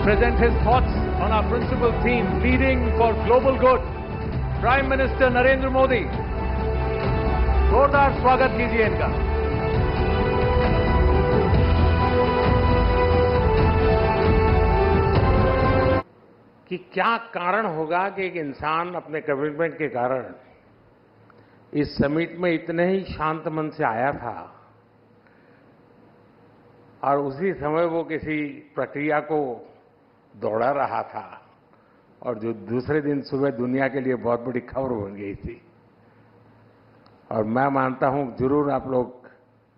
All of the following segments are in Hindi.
present his thoughts on our principal theme, Leading for Global Good. Prime Minister Narendra Modi, जोरदार स्वागत कीजिए इनका। कि क्या कारण होगा कि एक इंसान अपने कमिटमेंट के कारण इस समिट में इतने ही शांत मन से आया था और उसी समय वो किसी प्रक्रिया को दौड़ा रहा था और जो दूसरे दिन सुबह दुनिया के लिए बहुत बड़ी खबर बन गई थी। और मैं मानता हूं जरूर आप लोग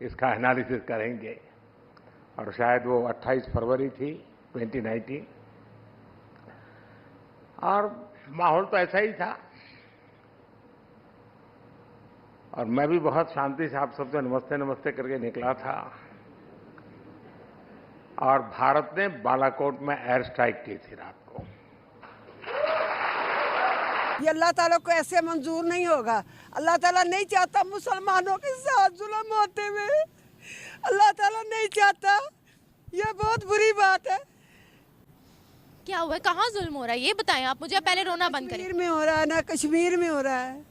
इसका एनालिसिस करेंगे और शायद वो 28 फरवरी थी 2019 और माहौल तो ऐसा ही था और मैं भी बहुत शांति से आप सबसे नमस्ते नमस्ते करके निकला था और भारत ने बालाकोट में एयर स्ट्राइक की थी रात को। ये अल्लाह ताला को ऐसे मंजूर नहीं होगा। अल्लाह ताला नहीं चाहता मुसलमानों के साथ जुल्म होते हुए, अल्लाह ताला नहीं चाहता। ये बहुत बुरी बात है। क्या हुआ है? कहाँ जुल्म हो रहा है ये बताएं आप मुझे, पहले रोना बंद करें। कश्मीर में हो रहा है ना, कश्मीर में हो रहा है।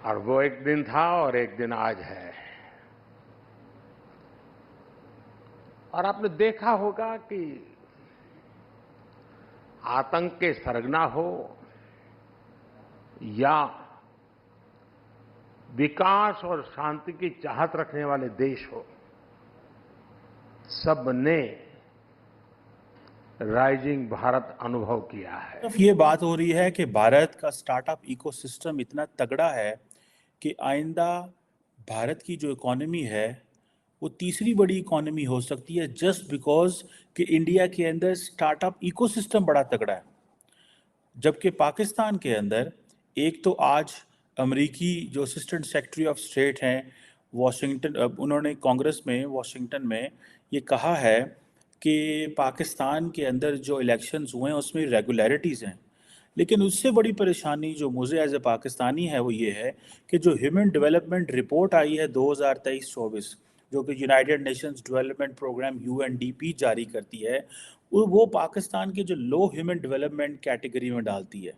और वो एक दिन था और एक दिन आज है। और आपने देखा होगा कि आतंक के सरगना हो या विकास और शांति की चाहत रखने वाले देश हो, सबने राइजिंग भारत अनुभव किया है। ये बात हो रही है कि भारत का स्टार्टअप इकोसिस्टम इतना तगड़ा है कि आइंदा भारत की जो इकोनॉमी है वो तीसरी बड़ी इकोनॉमी हो सकती है, जस्ट बिकॉज कि इंडिया के अंदर स्टार्टअप इकोसिस्टम बड़ा तगड़ा है। जबकि पाकिस्तान के अंदर एक तो आज अमेरिकी जो असिस्टेंट सेक्रेटरी ऑफ स्टेट हैं वाशिंगटन, उन्होंने कांग्रेस में वाशिंगटन में ये कहा है कि पाकिस्तान के अंदर जो इलेक्शंस हुए हैं उसमें रेगुलरिटीज़ हैं। लेकिन उससे बड़ी परेशानी जो मुझे एज ए पाकिस्तानी है वो ये है कि जो ह्यूमन डेवलपमेंट रिपोर्ट आई है 2023-24 जो कि United Nations Development Programme UNDP जारी करती है, वो पाकिस्तान के जो लो ह्यूमन डेवलपमेंट कैटेगरी में डालती है।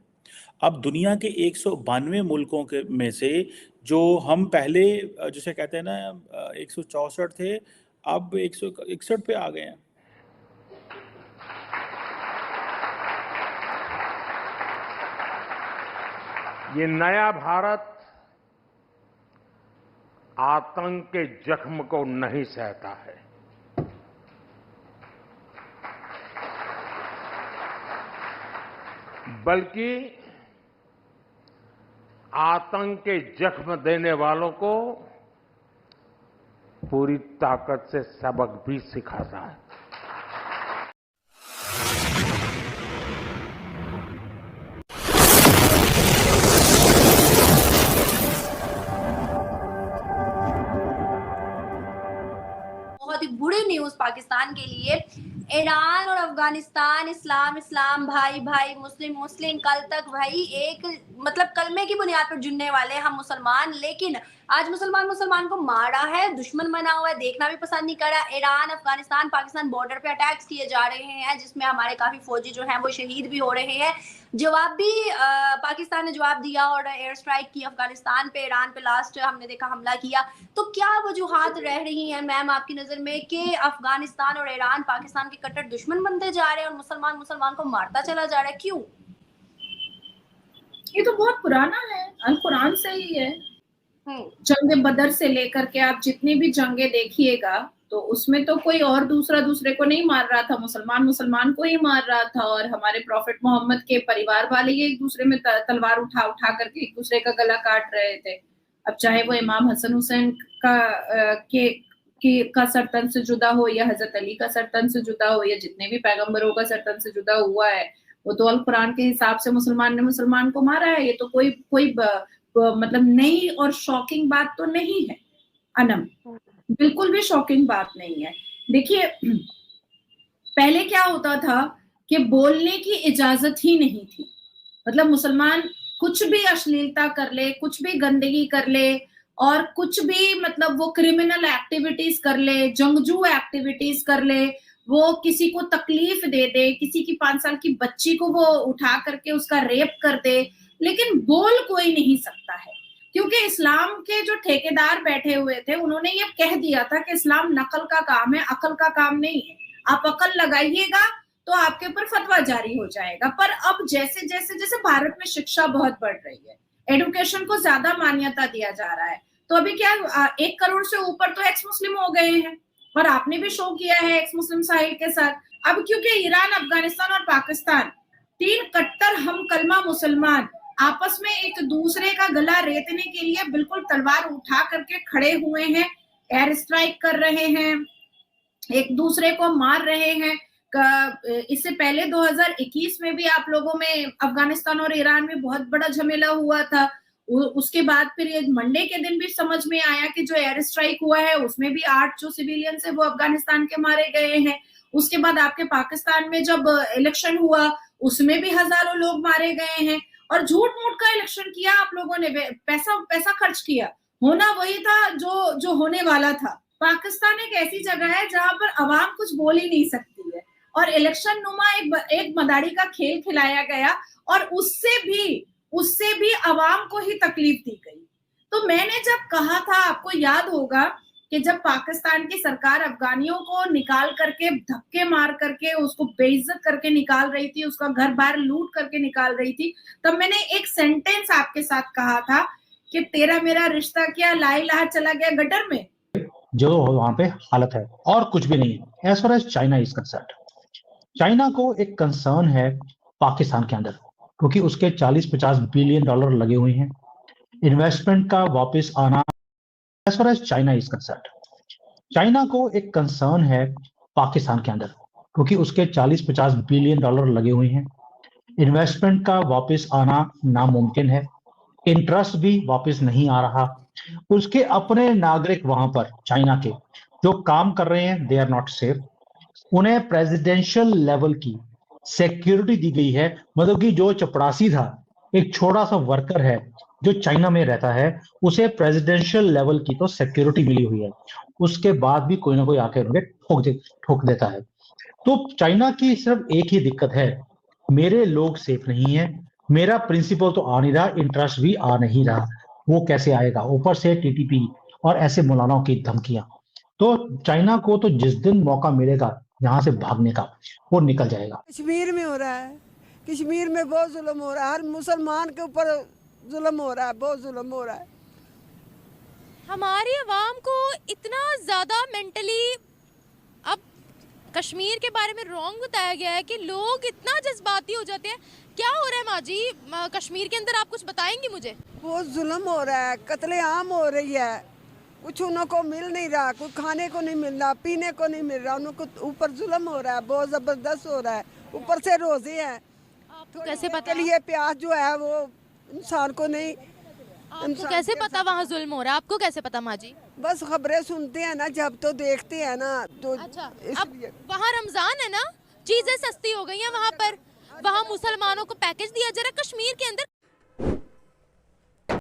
अब दुनिया के 192 मुल्कों के में से जो हम पहले जिसे कहते हैं ना 164 थे, अब 161 पे आ गए हैं। ये नया भारत आतंक के जख्म को नहीं सहता है। बल्कि आतंक के जख्म देने वालों को पूरी ताकत से सबक भी सिखाता है। बहुत ही बुरी न्यूज पाकिस्तान के लिए। ईरान और अफगानिस्तान, इस्लाम इस्लाम, भाई भाई, मुस्लिम मुस्लिम, कल तक भाई एक मतलब कलमे की बुनियाद पर जुड़ने वाले हम मुसलमान, लेकिन आज मुसलमान को मारा है, दुश्मन बना हुआ है, देखना भी पसंद नहीं कर रहा। ईरान, अफगानिस्तान, पाकिस्तान बॉर्डर पे अटैक्स किए जा रहे हैं जिसमें हमारे काफी फौजी जो हैं वो शहीद भी हो रहे हैं। जवाब भी पाकिस्तान ने जवाब दिया और एयर स्ट्राइक की अफगानिस्तान पे, ईरान पे लास्ट हमने देखा हमला किया। तो क्या वजूहात रह रही हैं मैम आपकी नजर में कि अफगानिस्तान और ईरान पाकिस्तान के कट्टर दुश्मन बनते जा रहे हैं और मुसलमान को मारता चला जा रहा है? क्यों? ये तो बहुत पुराना है, अल कुरान से ही है। जंग बदर से लेकर के आप जितनी भी जंगे देखिएगा तो उसमें तो कोई और दूसरे को नहीं मार रहा था, मुसलमान को ही मार रहा था। और हमारे प्रॉफिट मोहम्मद के परिवार वाले ही एक दूसरे में तलवार उठा करके एक दूसरे का गला काट रहे थे। अब चाहे वो इमाम हसन हुसैन का सरतन से जुदा हो या हजरत अली का सरतन से जुदा हो या जितने भी पैगंबरों का सरतन से जुदा हुआ है, वो तो अल कुरान के हिसाब से मुसलमान ने मुसलमान को मारा है। ये तो कोई मतलब नई और शॉकिंग बात तो नहीं है अनम, बिल्कुल भी शॉकिंग बात नहीं है। देखिए पहले क्या होता था कि बोलने की इजाजत ही नहीं थी, मतलब मुसलमान कुछ भी अश्लीलता कर ले, कुछ भी गंदगी कर ले और कुछ भी मतलब वो क्रिमिनल एक्टिविटीज कर ले, जंगजू एक्टिविटीज कर ले, वो किसी को तकलीफ दे दे, किसी की 5 साल की बच्ची को वो उठा करके उसका रेप कर दे, लेकिन बोल कोई नहीं सकता है, क्योंकि इस्लाम के जो ठेकेदार बैठे हुए थे उन्होंने ये कह दिया था कि इस्लाम नकल का काम है, अकल का काम नहीं है। आप अकल लगाइएगा तो आपके ऊपर फतवा जारी हो जाएगा। पर अब जैसे जैसे जैसे भारत में शिक्षा बहुत बढ़ रही है, एडुकेशन को ज्यादा मान्यता दिया जा रहा है, तो अभी क्या 1 करोड़ से ऊपर तो एक्स मुस्लिम हो गए हैं, और आपने भी शो किया है एक्स मुस्लिम साहिल के साथ। अब क्योंकि ईरान, अफगानिस्तान और पाकिस्तान 3 कट्टर हम कलमा मुसलमान आपस में एक दूसरे का गला रेतने के लिए बिल्कुल तलवार उठा करके खड़े हुए हैं, एयर स्ट्राइक कर रहे हैं, एक दूसरे को मार रहे हैं। इससे पहले 2021 में भी आप लोगों में अफगानिस्तान और ईरान में बहुत बड़ा झमेला हुआ था। उसके बाद फिर ये मंडे के दिन भी समझ में आया कि जो एयर स्ट्राइक हुआ है उसमें भी 8 जो सिविलियंस है वो अफगानिस्तान के मारे गए हैं। उसके बाद आपके पाकिस्तान में जब इलेक्शन हुआ उसमें भी हजारों लोग मारे गए हैं, और झूठ मूठ का इलेक्शन किया आप लोगों ने, पैसा खर्च किया, होना वही था जो होने वाला था। पाकिस्तान एक ऐसी जगह है जहां पर अवाम कुछ बोल ही नहीं सकती है, और इलेक्शन नुमा एक मदारी का खेल खिलाया गया, और उससे भी अवाम को ही तकलीफ दी गई। तो मैंने जब कहा था, आपको याद होगा कि जब पाकिस्तान की सरकार अफगानियों को निकाल करके, धक्के मार करके, उसको बेइज्जत करके निकाल रही थी, उसका घर बार लूट करके निकाल रही थी, तब मैंने एक सेंटेंस आपके साथ कहा था कि तेरा मेरा रिश्ता क्या ला इलाहा चला गया गटर में। जो वहां पे हालत है और कुछ भी नहीं है। As far as China is concerned, China को एक कंसर्न है पाकिस्तान के अंदर, क्योंकि उसके 40-50 बिलियन डॉलर लगे हुए हैं इन्वेस्टमेंट का वापस आना। As far as China is concerned, China को एक कंसर्न है पाकिस्तान के अंदर, क्योंकि उसके 40-50 बिलियन डॉलर लगे हुए हैं इन्वेस्टमेंट का वापस आना नामुमकिन है, इंटरेस्ट भी वापस नहीं आ रहा। उसके अपने नागरिक वहां पर चाइना के जो काम कर रहे हैं, दे आर नॉट सेफ। उन्हें प्रेसिडेंशियल लेवल की सिक्योरिटी दी गई है, मतलब कि जो चपरासी था, एक छोटा सा वर्कर है जो चाइना में रहता है, उसे प्रेसिडेंशियल लेवल की तो सिक्योरिटी मिली हुई है, उसके बाद भी कोई ना कोई आके उन्हें ठोक देता है। तो चाइना की सिर्फ एक ही दिक्कत है, मेरे लोग सेफ नहीं है, मेरा प्रिंसिपल तो आ नहीं रहा, इंटरेस्ट भी आ नहीं रहा, वो कैसे आएगा? ऊपर से टीटीपी और ऐसे मौलानाओं की धमकियां। तो चाइना को तो जिस दिन मौका मिलेगा यहाँ से भागने का, वो निकल जाएगा। कश्मीर में हो रहा है, कश्मीर में बहुत जुल्म हो रहा है, हर मुसलमान के ऊपर जुल्म हो रहा है, बहुत जुल्म हो रहा है। हमारी आवाम को इतना ज़्यादा मेंटली अब कश्मीर के बारे में रॉन्ग बताया गया है कि लोग इतना जज्बाती हो जाते हैं। क्या हो रहा है माँ जी कश्मीर के अंदर, आप कुछ बताएंगी मुझे? बहुत जुल्म हो रहा है, कत्लेआम हो रही है, कुछ उनको मिल नहीं रहा, कुछ खाने को नहीं मिल रहा, पीने को नहीं मिल रहा, उनको ऊपर जुल्म हो रहा है, बहुत ज़बरदस्त हो रहा है, ऊपर से रोजे हैं। आपको कैसे पता? लिए प्याज जो है वो इंसान को नहीं, आपको कैसे पता वहाँ जुल्म हो रहा है? आपको कैसे पता माँ जी? बस खबरें सुनते हैं ना, जब तो देखते हैं ना, तो अच्छा, अब इसलिए वहाँ रमजान है ना, चीजें सस्ती हो गई हैं वहाँ पर, वहाँ मुसलमानों को पैकेज दिया जा रहा है। कश्मीर के अंदर